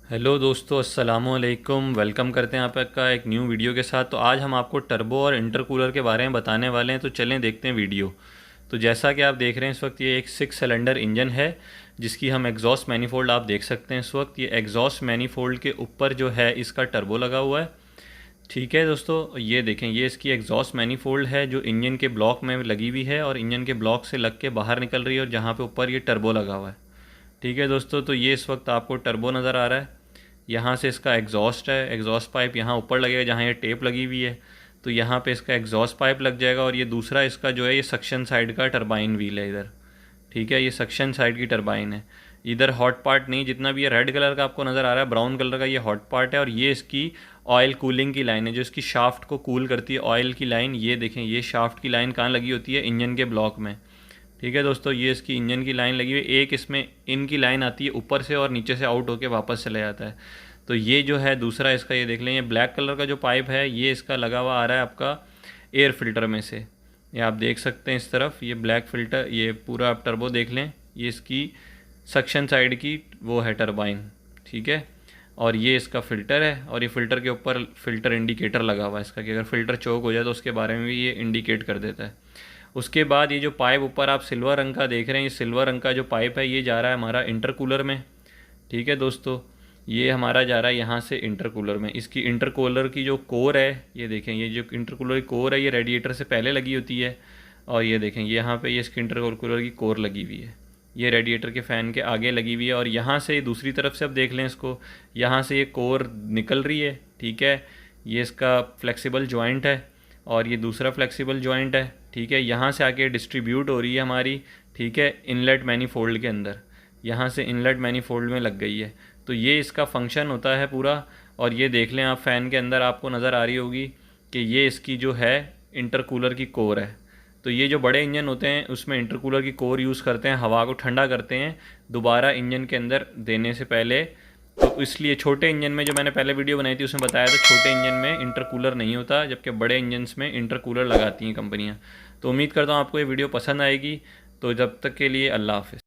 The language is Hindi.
हेलो दोस्तों, अस्सलाम वालेकुम। वेलकम करते हैं आपका एक न्यू वीडियो के साथ। तो आज हम आपको टर्बो और इंटरकूलर के बारे में बताने वाले हैं, तो चलें देखते हैं वीडियो। तो जैसा कि आप देख रहे हैं इस वक्त ये एक 6 सिलेंडर इंजन है जिसकी हम एग्जॉस्ट मैनिफोल्ड आप देख सकते हैं। इस वक्त ये एग्जॉस्ट मैनिफोल्ड के ऊपर जो है इसका टर्बो लगा हुआ है। ठीक है दोस्तों, ये देखें, ये इसकी एग्जॉस्ट मैनिफोल्ड है जो इंजन के ब्लॉक में लगी हुई है और इंजन के ब्लॉक से लग के बाहर निकल रही है, और जहाँ पे ऊपर ये टर्बो लगा हुआ है। ठीक है दोस्तों, तो ये इस वक्त आपको टर्बो नज़र आ रहा है। यहाँ से इसका एग्जॉस्ट है, एग्जॉस्ट पाइप यहाँ ऊपर लगेगा जहाँ ये टेप लगी हुई है, तो यहाँ पे इसका एग्जॉस्ट पाइप लग जाएगा। और ये दूसरा इसका जो है ये सक्शन साइड का टरबाइन व्हील है इधर। ठीक है, ये सक्शन साइड की टरबाइन है। इधर हॉट पार्ट नहीं, जितना भी ये रेड कलर का आपको नज़र आ रहा है, ब्राउन कलर का, ये हॉट पार्ट है। और ये इसकी ऑयल कूलिंग की लाइन है जो इसकी शाफ्ट को कूल करती है, ऑयल की लाइन। ये देखें, ये शाफ्ट की लाइन कहाँ लगी होती है? इंजन के ब्लॉक में। ठीक है दोस्तों, ये इसकी इंजन की लाइन लगी हुई है। एक इसमें इन की लाइन आती है ऊपर से और नीचे से आउट होकर वापस चले जाता है। तो ये जो है दूसरा इसका, ये देख लें, ये ब्लैक कलर का जो पाइप है ये इसका लगा हुआ आ रहा है आपका एयर फिल्टर में से। ये आप देख सकते हैं इस तरफ, ये ब्लैक फिल्टर, ये पूरा आप टर्बो देख लें, ये इसकी सक्शन साइड की वो है टरबाइन। ठीक है, और ये इसका फ़िल्टर है, और ये फ़िल्टर के ऊपर फ़िल्टर इंडिकेटर लगा हुआ है इसका, कि अगर फ़िल्टर चोक हो जाए तो उसके बारे में भी ये इंडिकेट कर देता है। उसके बाद ये जो पाइप ऊपर आप सिल्वर रंग का देख रहे हैं, ये सिल्वर रंग का जो पाइप है ये जा रहा है हमारा इंटरकूलर में। ठीक है दोस्तों, ये हमारा जा रहा है यहाँ से इंटरकूलर में। इसकी इंटरकूलर की जो कोर है, ये देखें, ये जो इंटरकूलर की कोर है ये रेडिएटर से पहले लगी होती है। और ये देखें, यहाँ पे ये इसकी इंटरकूलर की कोर लगी हुई है, ये रेडिएटर के फ़ैन के आगे लगी हुई है। और यहाँ से दूसरी तरफ से अब देख लें इसको, यहाँ से ये कोर निकल रही है। ठीक है, ये इसका फ्लेक्सिबल जॉइंट है और ये दूसरा फ्लेक्सिबल जॉइंट है। ठीक है, यहाँ से आके डिस्ट्रीब्यूट हो रही है हमारी। ठीक है, इनलेट मैनीफोल्ड के अंदर, यहाँ से इनलेट मैनीफोल्ड में लग गई है। तो ये इसका फंक्शन होता है पूरा। और ये देख लें आप, फ़ैन के अंदर आपको नज़र आ रही होगी कि ये इसकी जो है इंटरकूलर की कोर है। तो ये जो बड़े इंजन होते हैं उसमें इंटरकूलर की कोर यूज़ करते हैं, हवा को ठंडा करते हैं दोबारा इंजन के अंदर देने से पहले। तो इसलिए छोटे इंजन में, जो मैंने पहले वीडियो बनाई थी उसमें बताया था, छोटे इंजन में इंटरकूलर नहीं होता, जबकि बड़े इंजन्स में इंटरकूलर लगाती हैं कंपनियाँ। तो उम्मीद करता हूँ आपको ये वीडियो पसंद आएगी। तो जब तक के लिए अल्लाह हाफ़िज़।